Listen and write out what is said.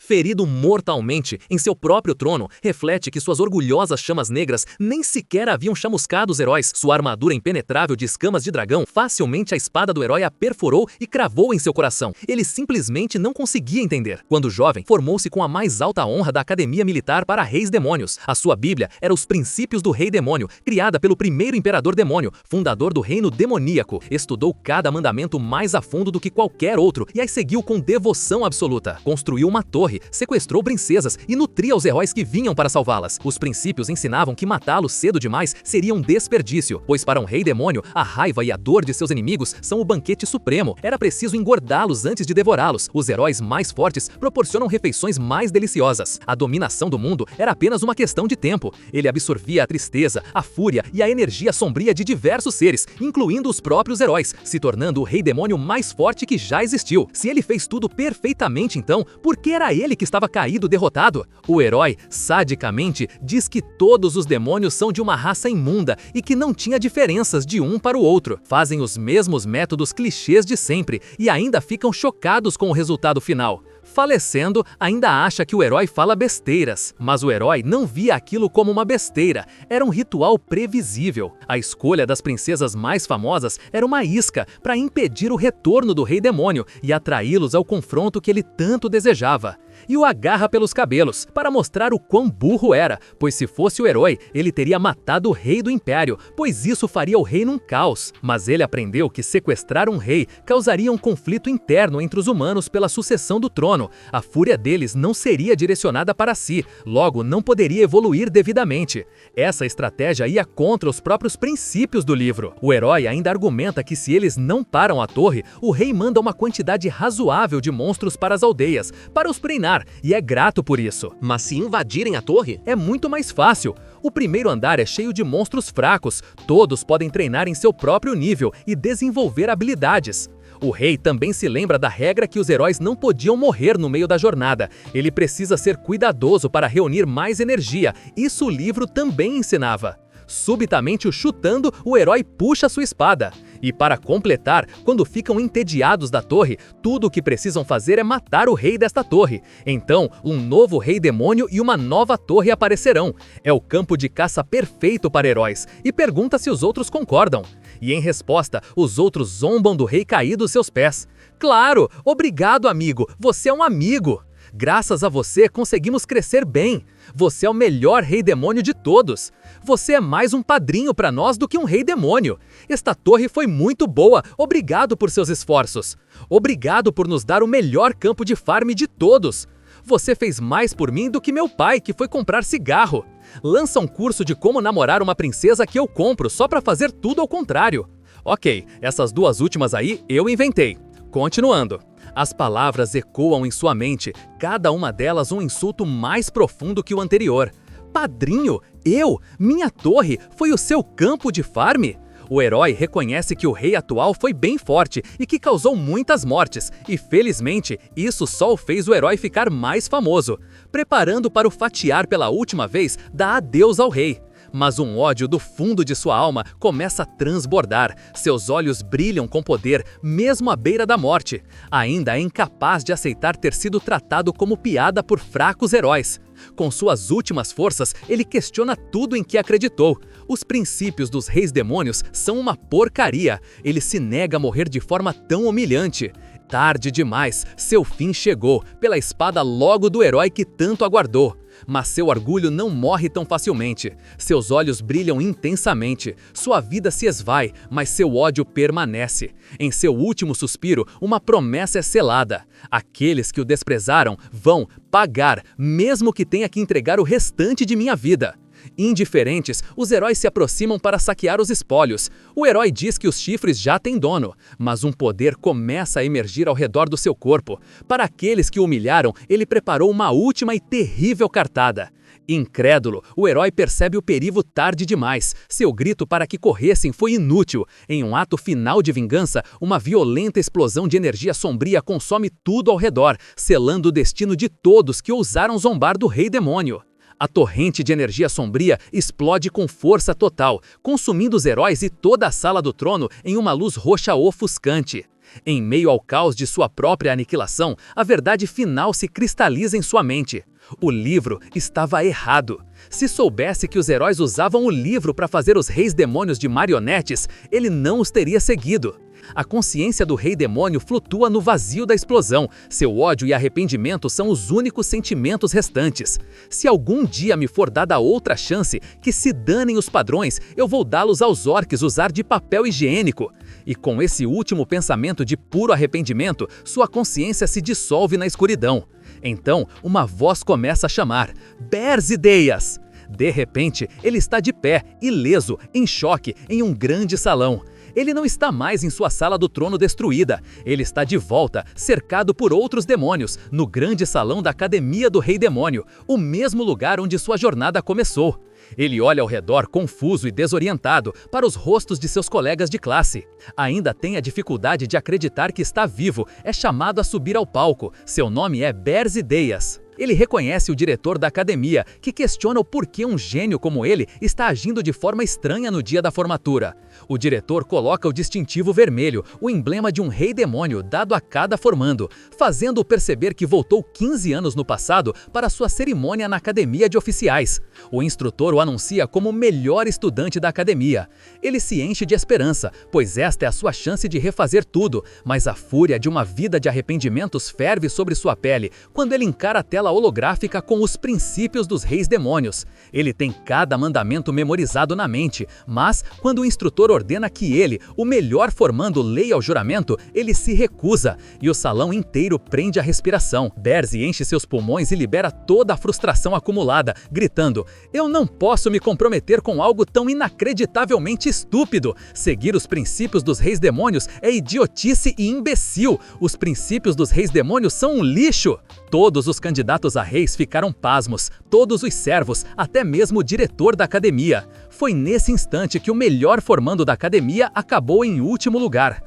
Ferido mortalmente em seu próprio trono, reflete que suas orgulhosas chamas negras nem sequer haviam chamuscado os heróis. Sua armadura impenetrável de escamas de dragão, facilmente a espada do herói a perfurou e cravou em seu coração. Ele simplesmente não conseguia entender. Quando jovem, formou-se com a mais alta honra da Academia Militar para Reis Demônios. A sua Bíblia era os Princípios do Rei Demônio, criada pelo primeiro Imperador Demônio, fundador do reino demoníaco. Estudou cada mandamento mais a fundo do que qualquer outro e as seguiu com devoção absoluta. Construiu uma torre, sequestrou princesas e nutria os heróis que vinham para salvá-las. Os princípios ensinavam que matá-los cedo demais seria um desperdício, pois para um rei demônio, a raiva e a dor de seus inimigos são o banquete supremo. Era preciso engordá-los antes de devorá-los. Os heróis mais fortes proporcionam refeições mais deliciosas. A dominação do mundo era apenas uma questão de tempo. Ele absorvia a tristeza, a fúria e a energia sombria de diversos seres, incluindo os próprios heróis, se tornando o rei demônio mais forte que já existiu. Se ele fez tudo perfeitamente, então, por que era ele que estava caído, derrotado? O herói, sadicamente, diz que todos os demônios são de uma raça imunda e que não tinha diferenças de um para o outro. Fazem os mesmos métodos clichês de sempre e ainda ficam chocados com o resultado final. Falecendo, ainda acha que o herói fala besteiras, mas o herói não via aquilo como uma besteira, era um ritual previsível. A escolha das princesas mais famosas era uma isca para impedir o retorno do rei demônio e atraí-los ao confronto que ele tanto desejava. E o agarra pelos cabelos, para mostrar o quão burro era, pois se fosse o herói, ele teria matado o rei do império, pois isso faria o reino um caos. Mas ele aprendeu que sequestrar um rei causaria um conflito interno entre os humanos pela sucessão do trono. A fúria deles não seria direcionada para si, logo não poderia evoluir devidamente. Essa estratégia ia contra os próprios princípios do livro. O herói ainda argumenta que se eles não param a torre, o rei manda uma quantidade razoável de monstros para as aldeias, para os treinar, e é grato por isso. Mas se invadirem a torre? É muito mais fácil. O primeiro andar é cheio de monstros fracos, todos podem treinar em seu próprio nível e desenvolver habilidades. O rei também se lembra da regra que os heróis não podiam morrer no meio da jornada. Ele precisa ser cuidadoso para reunir mais energia. Isso o livro também ensinava. Subitamente o chutando, o herói puxa sua espada. E para completar, quando ficam entediados da torre, tudo o que precisam fazer é matar o rei desta torre. Então, um novo rei demônio e uma nova torre aparecerão. É o campo de caça perfeito para heróis. E pergunta se os outros concordam. E em resposta, os outros zombam do rei caído aos seus pés. Claro! Obrigado, amigo! Você é um amigo! Graças a você, conseguimos crescer bem. Você é o melhor rei demônio de todos. Você é mais um padrinho para nós do que um rei demônio. Esta torre foi muito boa. Obrigado por seus esforços. Obrigado por nos dar o melhor campo de farm de todos. Você fez mais por mim do que meu pai, que foi comprar cigarro. Lança um curso de como namorar uma princesa que eu compro só para fazer tudo ao contrário. Ok, essas duas últimas aí eu inventei. Continuando. As palavras ecoam em sua mente, cada uma delas um insulto mais profundo que o anterior. Padrinho? Eu? Minha torre? Foi o seu campo de farm? O herói reconhece que o rei atual foi bem forte e que causou muitas mortes, e felizmente isso só o fez o herói ficar mais famoso. Preparando para o fatiar pela última vez, dá adeus ao rei. Mas um ódio do fundo de sua alma começa a transbordar. Seus olhos brilham com poder, mesmo à beira da morte. Ainda é incapaz de aceitar ter sido tratado como piada por fracos heróis. Com suas últimas forças, ele questiona tudo em que acreditou. Os princípios dos reis demônios são uma porcaria. Ele se nega a morrer de forma tão humilhante. Tarde demais, seu fim chegou, pela espada logo do herói que tanto aguardou. Mas seu orgulho não morre tão facilmente. Seus olhos brilham intensamente. Sua vida se esvai, mas seu ódio permanece. Em seu último suspiro, uma promessa é selada. Aqueles que o desprezaram vão pagar, mesmo que tenha que entregar o restante de minha vida. Indiferentes, os heróis se aproximam para saquear os espólios. O herói diz que os chifres já têm dono, mas um poder começa a emergir ao redor do seu corpo. Para aqueles que o humilharam, ele preparou uma última e terrível cartada. Incrédulo, o herói percebe o perigo tarde demais. Seu grito para que corressem foi inútil. Em um ato final de vingança, uma violenta explosão de energia sombria consome tudo ao redor, selando o destino de todos que ousaram zombar do rei demônio. A torrente de energia sombria explode com força total, consumindo os heróis e toda a sala do trono em uma luz roxa ofuscante. Em meio ao caos de sua própria aniquilação, a verdade final se cristaliza em sua mente. O livro estava errado. Se soubesse que os heróis usavam o livro para fazer os reis demônios de marionetes, ele não os teria seguido. A consciência do rei demônio flutua no vazio da explosão. Seu ódio e arrependimento são os únicos sentimentos restantes. Se algum dia me for dada outra chance, que se danem os padrões, eu vou dá-los aos orques usar de papel higiênico. E com esse último pensamento de puro arrependimento, sua consciência se dissolve na escuridão. Então, uma voz começa a chamar: Berzideias! De repente, ele está de pé, ileso, em choque, em um grande salão. Ele não está mais em sua sala do trono destruída. Ele está de volta, cercado por outros demônios, no grande salão da Academia do Rei Demônio, o mesmo lugar onde sua jornada começou. Ele olha ao redor, confuso e desorientado, para os rostos de seus colegas de classe. Ainda tem a dificuldade de acreditar que está vivo, é chamado a subir ao palco. Seu nome é Berzideias. Ele reconhece o diretor da academia, que questiona o porquê um gênio como ele está agindo de forma estranha no dia da formatura. O diretor coloca o distintivo vermelho, o emblema de um rei demônio dado a cada formando, fazendo-o perceber que voltou 15 anos no passado para sua cerimônia na academia de oficiais. O instrutor o anuncia como o melhor estudante da academia. Ele se enche de esperança, pois esta é a sua chance de refazer tudo, mas a fúria de uma vida de arrependimentos ferve sobre sua pele quando ele encara a tela holográfica com os princípios dos reis demônios. Ele tem cada mandamento memorizado na mente, mas quando o instrutor ordena que ele, o melhor formando, leia o juramento, ele se recusa, e o salão inteiro prende a respiração. Berzi enche seus pulmões e libera toda a frustração acumulada, gritando: "Eu não posso me comprometer com algo tão inacreditavelmente estúpido. Seguir os princípios dos reis demônios é idiotice e imbecil. Os princípios dos reis demônios são um lixo." Todos os candidatos a reis ficaram pasmos, todos os servos, até mesmo o diretor da academia. Foi nesse instante que o melhor formando da academia acabou em último lugar.